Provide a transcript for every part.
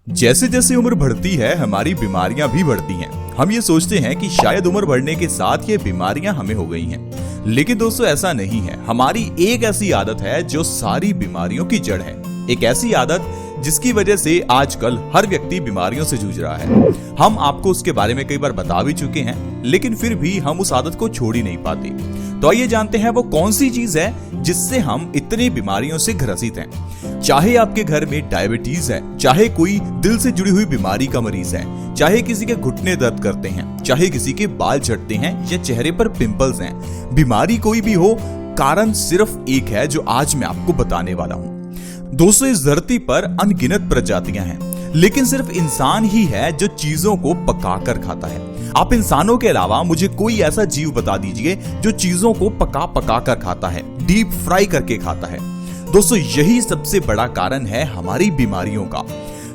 जैसे जैसे उम्र बढ़ती है हमारी बीमारियां भी बढ़ती हैं। हम ये सोचते हैं कि शायद उम्र बढ़ने के साथ ये बीमारियां हमें हो गई हैं, लेकिन दोस्तों ऐसा नहीं है। हमारी एक ऐसी आदत है जो सारी बीमारियों की जड़ है। एक ऐसी आदत जिसकी वजह से आजकल हर व्यक्ति बीमारियों से जूझ रहा है। हम आपको उसके बारे में कई बार बता भी चुके हैं, लेकिन फिर भी हम उस आदत को छोड़ ही नहीं पाते। तो आइए जानते हैं वो कौन सी चीज है जिससे हम इतनी बीमारियों से ग्रसित हैं। चाहे आपके घर में डायबिटीज है, चाहे कोई दिल से जुड़ी हुई बीमारी का मरीज है, चाहे किसी के घुटने दर्द करते हैं, चाहे किसी के बाल झड़ते हैं या चेहरे पर पिंपल्स हैं, बीमारी कोई भी हो, कारण सिर्फ एक है जो आज मैं आपको बताने वाला हूं। दोस्तों, इस धरती पर अनगिनत प्रजातियां हैं, लेकिन सिर्फ इंसान ही है जो चीजों को पकाकर खाता है। आप इंसानों के अलावा मुझे कोई ऐसा जीव बता दीजिए जो चीजों को पका कर खाता है, डीप फ्राई करके खाता है। दोस्तों, यही सबसे बड़ा कारण है हमारी बीमारियों का।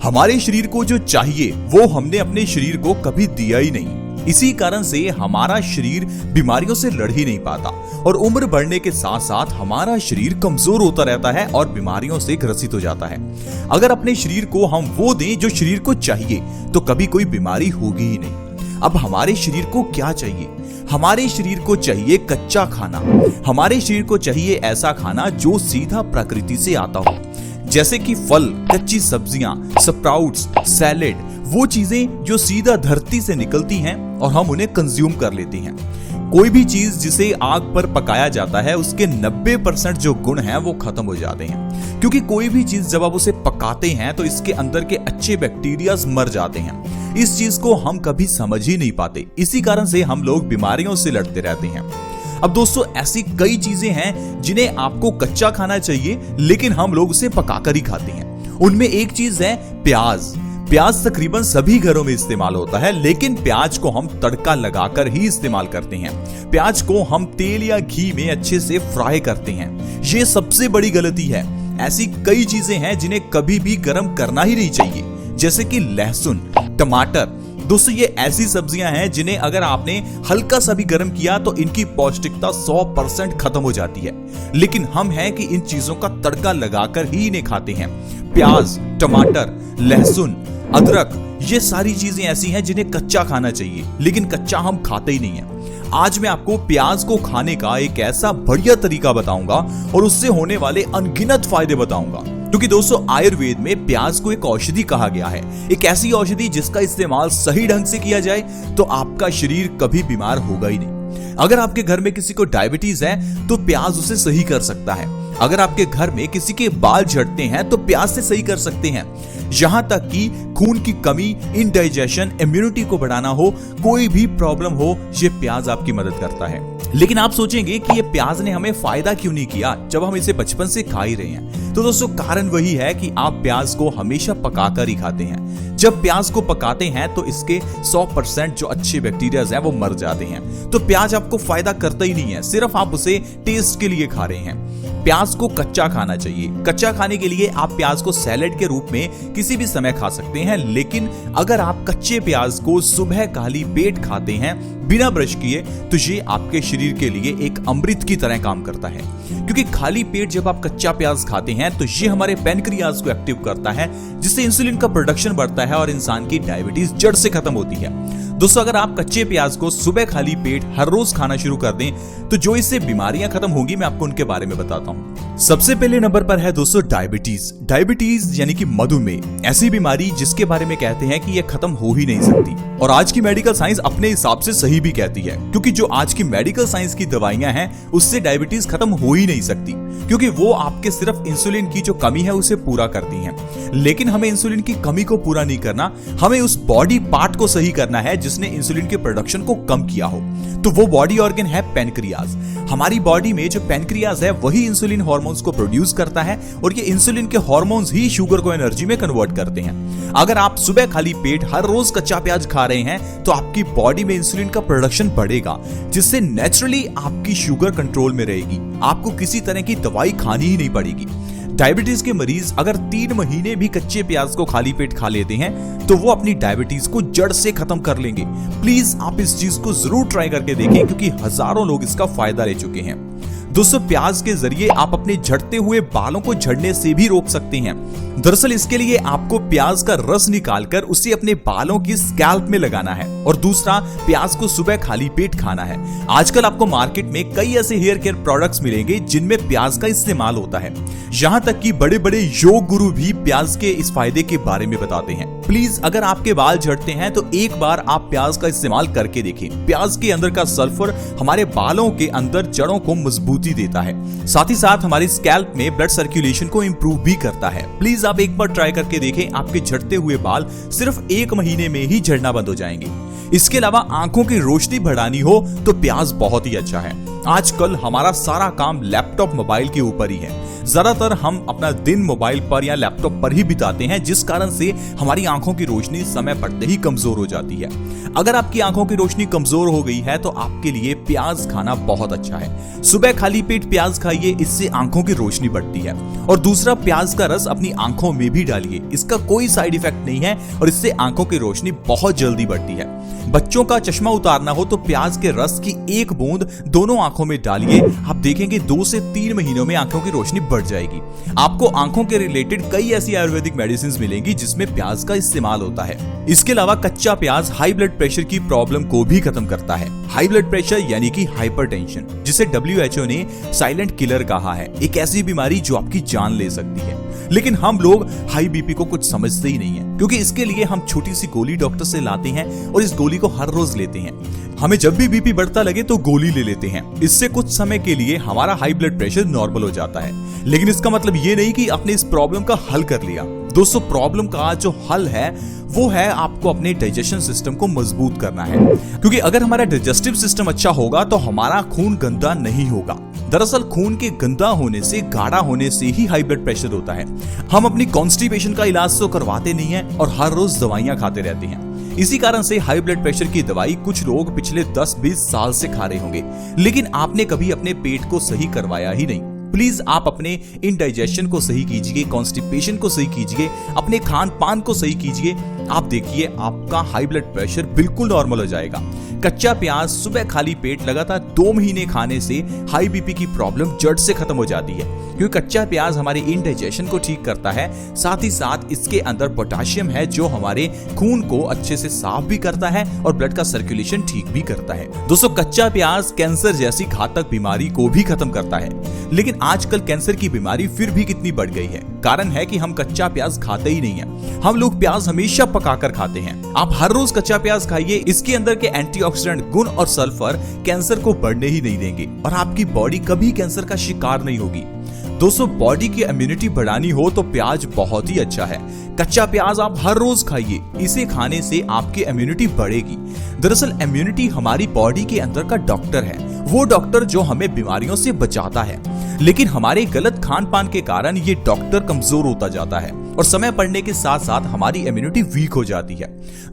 हमारे शरीर को जो चाहिए वो हमने अपने शरीर को कभी दिया ही नहीं। इसी कारण से हमारा शरीर बीमारियों से लड़ ही नहीं पाता और उम्र बढ़ने के साथ साथ हमारा शरीर कमजोर होता रहता है और बीमारियों से ग्रसित हो जाता है। अगर अपने शरीर को हम वो दें जो शरीर को चाहिए तो कभी कोई बीमारी होगी ही नहीं। अब हमारे शरीर को क्या चाहिए? हमारे शरीर को चाहिए कच्चा खाना। हमारे शरीर को चाहिए ऐसा खाना जो सीधा प्रकृति से आता हो, जैसे कि फल, कच्ची सब्जियां, स्प्राउट्स, सैलेड, वो चीजें जो सीधा धरती से निकलती हैं और हम उन्हें कंज्यूम कर लेते हैं। कोई भी चीज जिसे आग पर पकाया जाता है उसके 90% जो गुण हैं वो खत्म हो जाते हैं, क्योंकि कोई भी चीज जब आप उसे पकाते हैं तो इसके अंदर के अच्छे बैक्टीरियाज मर जाते हैं। इस चीज को हम कभी समझ ही नहीं पाते, इसी कारण से हम लोग बीमारियों से लड़ते रहते हैं। अब दोस्तों, ऐसी कई चीजें हैं जिन्हें आपको कच्चा खाना चाहिए, लेकिन हम लोग उसे पकाकर ही खाते हैं। उनमें एक चीज है प्याज। प्याज तकरीबन सभी घरों में इस्तेमाल होता है, लेकिन प्याज को हम तड़का लगाकर ही इस्तेमाल करते हैं। प्याज को हम तेल या घी में अच्छे से फ्राई करते हैं। ये सबसे बड़ी गलती है। ऐसी कई चीजें हैं जिन्हें कभी भी गर्म करना ही नहीं चाहिए, जैसे कि लहसुन, टमाटर। दोस्तों, ये ऐसी सब्जियां हैं जिन्हें अगर आपने हल्का सा भी गर्म किया तो इनकी पौष्टिकता 100% खत्म हो जाती है, लेकिन हम हैं कि इन चीजों का तड़का लगाकर ही इन्हें खाते हैं। प्याज, टमाटर, लहसुन, अदरक, ये सारी चीजें ऐसी हैं जिन्हें कच्चा खाना चाहिए, लेकिन कच्चा हम खाते ही नहीं है। आज मैं आपको प्याज को खाने का एक ऐसा बढ़िया तरीका बताऊंगा और उससे होने वाले अनगिनत फायदे बताऊंगा, क्योंकि दोस्तों आयुर्वेद में प्याज को एक औषधि कहा गया है। एक ऐसी औषधि जिसका इस्तेमाल सही ढंग से किया जाए तो आपका शरीर कभी बीमार होगा ही नहीं। अगर आपके घर में किसी को डायबिटीज है तो प्याज उसे सही कर सकता है। अगर आपके घर में किसी के बाल झड़ते हैं तो प्याज से सही कर सकते हैं। यहां तक कि खून की कमी, इंडाइजेशन, इम्यूनिटी को बढ़ाना हो, कोई भी प्रॉब्लम हो, ये प्याज आपकी मदद करता है। लेकिन आप सोचेंगे कि ये प्याज ने हमें फायदा क्यों नहीं किया जब हम इसे बचपन से खा ही रहे हैं। तो दोस्तों, कारण वही है कि आप प्याज को हमेशा पकाकर ही खाते हैं। जब प्याज को पकाते हैं तो इसके 100% जो अच्छे बैक्टीरियाज हैं वो मर जाते हैं। तो प्याज आपको फायदा करता ही नहीं है, सिर्फ आप उसे टेस्ट के लिए खा रहे हैं। प्याज को कच्चा खाना चाहिए। कच्चा खाने के लिए आप प्याज को सैलेड के रूप में किसी भी समय खा सकते हैं, लेकिन अगर आप कच्चे प्याज को सुबह खाली पेट खाते हैं बिना ब्रश किए तो ये आपके शरीर के लिए एक अमृत की तरह काम करता है, क्योंकि खाली पेट जब आप कच्चा प्याज खाते हैं तो ये हमारे पैनक्रियाज को एक्टिव करता है, जिससे इंसुलिन का प्रोडक्शन बढ़ता है और इंसान की डायबिटीज जड़ से खत्म होती है। दोस्तों, अगर आप कच्चे प्याज को सुबह खाली पेट हर रोज खाना शुरू कर दें तो जो इससे बीमारियां खत्म होंगी मैं आपको उनके बारे में बताता हूं। सबसे पहले नंबर पर है दोस्तों डायबिटीज। डायबिटीज यानी कि मधुमेह, ऐसी बीमारी जिसके बारे में कहते हैं कि यह खत्म हो ही नहीं सकती, और आज की मेडिकल साइंस अपने हिसाब से सही भी कहती है, क्योंकि जो आज की मेडिकल साइंस की दवाइयां हैं उससे डायबिटीज खत्म हो ही नहीं सकती, क्योंकि वो आपके सिर्फ इंसुलिन की जो कमी है उसे पूरा करती हैं। लेकिन हमें इंसुलिन की कमी को पूरा नहीं करना, हमें उस बॉडी पार्ट को सही करना है जिसने इंसुलिन के प्रोडक्शन को कम किया हो। तो वो बॉडी ऑर्गन है पैनक्रियाज। हमारी बॉडी में जो पैनक्रियाज है वही इंसुलिन हार्मोन्स को प्रोड्यूस करता है, और ये इंसुलिन के हार्मोन्स ही शुगर को एनर्जी में कन्वर्ट करते हैं। अगर आप सुबह खाली पेट हर रोज कच्चा प्याज खा रहे हैं तो आपकी बॉडी में इंसुलिन का प्रोडक्शन बढ़ेगा, जिससे नेचुरली आपकी शुगर कंट्रोल में रहेगी। आपको किसी तरह की दवाई खानी ही नहीं पड़ेगी। डायबिटीज के मरीज अगर 3 महीने भी कच्चे प्याज को खाली पेट खा लेते हैं तो वो अपनी डायबिटीज को जड़ से खत्म कर लेंगे। प्लीज आप इस चीज को जरूर ट्राई करके देखें, क्योंकि हजारों लोग इसका फायदा ले चुके हैं। दोस्तों प्याज के जरिए आप अपने झड़ते हुए बालों को झड़ने से भी रोक सकते हैं। दरअसल इसके लिए आपको प्याज का रस निकालकर उसे अपने बालों की स्कैल्प में लगाना है और दूसरा प्याज को सुबह खाली पेट खाना है। आजकल आपको मार्केट में कई ऐसे हेयर केयर प्रोडक्ट्स मिलेंगे जिनमें प्याज का इस्तेमाल होता है। यहाँ तक कि बड़े बड़े योग गुरु भी प्याज के इस फायदे के बारे में बताते हैं। प्लीज अगर आपके बाल झड़ते हैं तो एक बार आप प्याज का इस्तेमाल करके देखें। प्याज के अंदर का सल्फर हमारे बालों के अंदर जड़ों को मजबूती देता है, साथ ही साथ हमारी स्कैल्प में ब्लड सर्कुलेशन को इंप्रूव भी करता है। प्लीज आप एक बार ट्राई करके देखें, आपके झड़ते हुए बाल सिर्फ 1 महीने में ही झड़ना बंद हो जाएंगे। इसके अलावा आंखों की रोशनी बढ़ानी हो तो प्याज बहुत ही अच्छा है। आजकल हमारा सारा काम लैपटॉप मोबाइल के ऊपर ही है। ज्यादातर हम अपना दिन मोबाइल पर या लैपटॉप पर ही बिताते हैं, जिस कारण से हमारी आंखों की रोशनी समय पड़ते ही कमजोर हो जाती है। अगर आपकी आंखों की रोशनी कमजोर हो गई है तो आपके लिए प्याज खाना बहुत अच्छा है। सुबह खाली पेट प्याज खाइए, इससे आंखों की रोशनी बढ़ती है। और दूसरा, प्याज का रस अपनी आंखों में भी डालिए, इसका कोई साइड इफेक्ट नहीं है और इससे आंखों की रोशनी बहुत जल्दी बढ़ती है। बच्चों का चश्मा उतारना हो तो प्याज के रस की 1 बूंद दोनों आंखों में डालिए, आप देखेंगे 2 से 3 महीनों में आंखों की रोशनी बढ़ जाएगी। आपको आंखों के रिलेटेड कई ऐसी आयुर्वेदिक मेडिसिन मिलेंगी जिसमें प्याज का इस्तेमाल होता है। इसके अलावा कच्चा प्याज हाई ब्लड प्रेशर की प्रॉब्लम को भी खत्म करता है। हाई ब्लड प्रेशर यानी कि हाइपरटेंशन, जिसे WHO ने साइलेंट किलर कहा है, एक ऐसी बीमारी जो आपकी जान ले सकती है। लेकिन हम लोग हाई बीपी को कुछ समझते ही नहीं है, क्योंकि इसके लिए हम छोटी सी गोली डॉक्टर से लाते हैं और इस गोली को हर रोज लेते हैं। हमें जब भी बीपी बढ़ता लगे तो गोली ले लेते हैं। इससे कुछ समय के लिए हमारा हाई ब्लड प्रेशर नॉर्मल हो जाता है, लेकिन इसका मतलब ये नहीं कि आपने इस प्रॉब्लम का हल कर लिया। दोस्तों प्रॉब्लम का जो हल है वो है आपको अपने डाइजेशन सिस्टम को मजबूत करना है, क्योंकि अगर हमारा डाइजेस्टिव सिस्टम अच्छा होगा तो हमारा खून गंदा नहीं होगा। दरअसल खून के गंदा होने से, गाढ़ा होने से ही हाई ब्लड प्रेशर होता है। हम अपनी कॉन्स्टिपेशन का इलाज तो करवाते नहीं है और हर रोज दवाइयां खाते रहते हैं। इसी कारण से हाई ब्लड प्रेशर की दवाई कुछ लोग पिछले 10-20 साल से खा रहे होंगे, लेकिन आपने कभी अपने पेट को सही करवाया ही नहीं। प्लीज आप अपने इंडाइजेशन को सही कीजिए, कॉन्स्टिपेशन को सही कीजिए, अपने खान पान को सही कीजिए। आप देखिए आपका हाई ब्लड प्रेशर बिल्कुल नॉर्मल हो जाएगा। कच्चा प्याज सुबह खाली पेट लगातार 2 महीने खाने से हाई बीपी की प्रॉब्लम जड़ से खत्म हो जाती है, क्योंकि कच्चा प्याज हमारे इंडाइजेशन को ठीक करता है। साथ ही साथ इसके अंदर पोटेशियम है जो हमारे खून को अच्छे से साफ भी करता है और ब्लड का सर्कुलेशन ठीक भी करता है। दोस्तों कच्चा प्याज कैंसर जैसी घातक बीमारी को भी खत्म करता है, लेकिन आजकल कैंसर की बीमारी फिर भी कितनी बढ़ गई है। कारण है कि हम कच्चा प्याज खाते ही नहीं है। हम लोग प्याज हमेशा पकाकर खाते हैं। आप हर रोज कच्चा प्याज खाइए, इसके अंदर के एंटीऑक्सीडेंट गुण और सल्फर कैंसर को बढ़ने ही नहीं देंगे और आपकी बॉडी कभी कैंसर का शिकार नहीं होगी। दोस्तों बॉडी की इम्यूनिटी बढ़ानी हो तो प्याज बहुत ही अच्छा है। कच्चा प्याज आप हर रोज खाइए, इसे खाने से आपकी इम्यूनिटी बढ़ेगी। दरअसल इम्यूनिटी हमारी बॉडी के अंदर का डॉक्टर है, वो डॉक्टर जो हमें बीमारियों से बचाता है। लेकिन हमारे गलत खान पान के कारण ये डॉक्टर कमजोर होता जाता है और समय पड़ने के साथ साथ हमारी इम्यूनिटी वीक हो जाती है।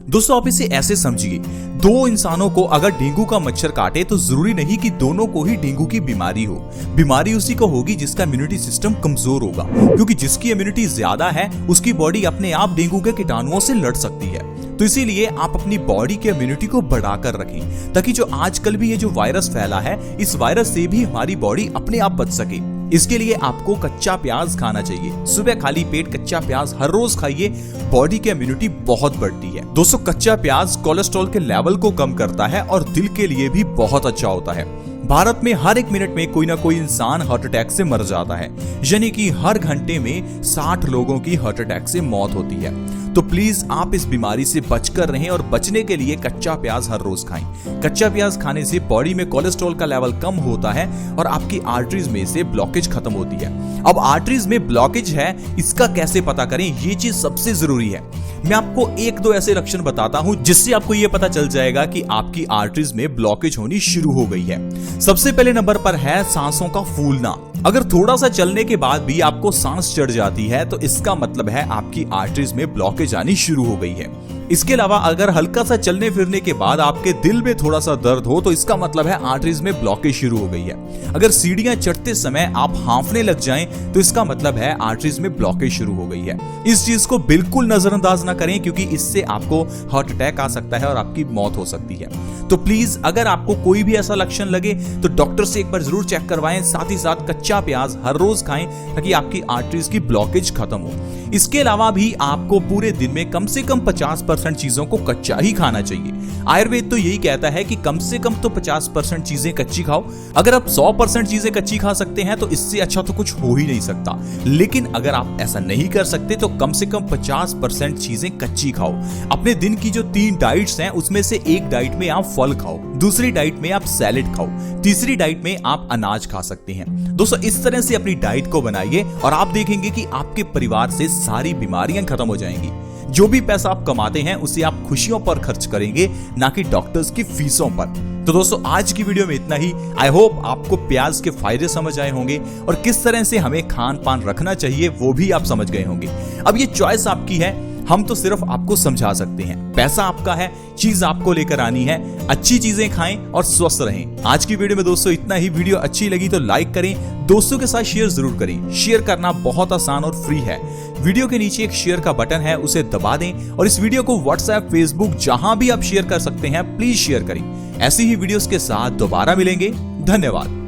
दोस्तों आप इसे ऐसे समझिए, 2 इंसानों को अगर डेंगू का मच्छर काटे तो जरूरी नहीं कि दोनों को ही डेंगू की बीमारी हो। बीमारी उसी को होगी जिसका इम्यूनिटी सिस्टम कमजोर होगा, क्योंकि जिसकी इम्यूनिटी ज्यादा है उसकी बॉडी अपने आप डेंगू के कीटाणुओं से लड़ सकती है। तो इसीलिए आप अपनी बॉडी के इम्यूनिटी को बढ़ाकर रखें, ताकि जो आजकल भी ये जो वायरस फैला है, इस वायरस से भी हमारी बॉडी अपने आप बच सके। इसके लिए आपको कच्चा प्याज खाना चाहिए। सुबह खाली पेट कच्चा प्याज हर रोज खाइए, बॉडी की इम्यूनिटी बहुत बढ़ती है। दोस्तों कच्चा प्याज कोलेस्ट्रॉल के लेवल को कम करता है और दिल के लिए भी बहुत अच्छा होता है। भारत में हर 1 मिनट में कोई ना कोई इंसान हार्ट अटैक से मर जाता है, यानी कि हर घंटे में 60 लोगों की हार्ट अटैक से मौत होती है। तो प्लीज आप इस बीमारी से बचकर रहें और बचने के लिए कच्चा प्याज हर रोज खाएं। कच्चा प्याज खाने से बॉडी में कोलेस्ट्रॉल का लेवल कम होता है और आपकी आर्टरीज में से ब्लॉकेज खत्म होती है। अब आर्टरीज में ब्लॉकेज है, इसका कैसे पता करें, ये चीज सबसे जरूरी है। मैं आपको 1-2 ऐसे लक्षण बताता हूं जिससे आपको ये पता चल जाएगा कि आपकी आर्टरीज में ब्लॉकेज होनी शुरू हो गई है। सबसे पहले नंबर पर है सांसों का फूलना। अगर थोड़ा सा चलने के बाद भी आपको सांस चढ़ जाती है तो इसका मतलब है आपकी आर्टरीज में ब्लॉकेज आनी शुरू हो गई है। इसके अलावा अगर हल्का सा चलने फिरने के बाद आपके दिल में थोड़ा सा दर्द हो तो इसका मतलब है आर्टरीज में ब्लॉकेज शुरू हो गई है। अगर सीढ़ियां चढ़ते समय आप हांफने लग जाएं तो इसका मतलब है आर्टरीज में ब्लॉकेज शुरू हो गई है। इस चीज को बिल्कुल नजरअंदाज ना करें क्योंकि इससे आपको हार्ट अटैक आ सकता है और आपकी मौत हो सकती है। तो प्लीज अगर आपको कोई भी ऐसा लक्षण लगे तो डॉक्टर से एक बार जरूर चेक करवाएं। साथ ही साथ कच्चा प्याज हर रोज खाएं ताकि आपकी आर्टरीज की ब्लॉकेज खत्म हो। इसके अलावा भी आपको पूरे दिन में कम से कम 50% चीजों को कच्चा ही खाना चाहिए। आयुर्वेद तो यही कहता है कि कम से कम तो 50% चीजें कच्ची खाओ। अगर आप 100% चीजें कच्ची खा सकते हैं तो इससे अच्छा तो कुछ हो ही नहीं सकता। लेकिन अगर आप ऐसा नहीं कर सकते तो कम से कम 50% चीजें कच्ची खाओ। अपने दिन की जो 3 डाइट्स हैं उसमें से एक डाइट में आप फल खाओ, दूसरी डाइट में आप सैलेड खाओ, तीसरी डाइट में आप अनाज खा सकते हैं। दोस्तों इस तरह से अपनी डाइट को बनाइए और आप देखेंगे कि आपके परिवार से सारी बीमारियां खत्म हो जाएंगी। जो भी पैसा आप कमाते हैं उसे आप खुशियों पर खर्च करेंगे, ना कि डॉक्टर्स की फीसों पर। तो दोस्तों आज की वीडियो में इतना ही। आई होप आपको प्याज के फायदे समझ आए होंगे और किस तरह से हमें खान पान रखना चाहिए वो भी आप समझ गए होंगे। अब ये चॉइस आपकी है, हम तो सिर्फ आपको समझा सकते हैं। पैसा आपका है, चीज आपको लेकर आनी है। अच्छी चीजें खाएं और स्वस्थ रहें। आज की वीडियो में दोस्तों इतना ही। वीडियो अच्छी लगी तो लाइक करें, दोस्तों के साथ शेयर जरूर करें। शेयर करना बहुत आसान और फ्री है। वीडियो के नीचे एक शेयर का बटन है, उसे दबा दें और इस वीडियो को व्हाट्सएप, फेसबुक जहां भी आप शेयर कर सकते हैं प्लीज शेयर करें। ऐसी ही वीडियोस के साथ दोबारा मिलेंगे। धन्यवाद।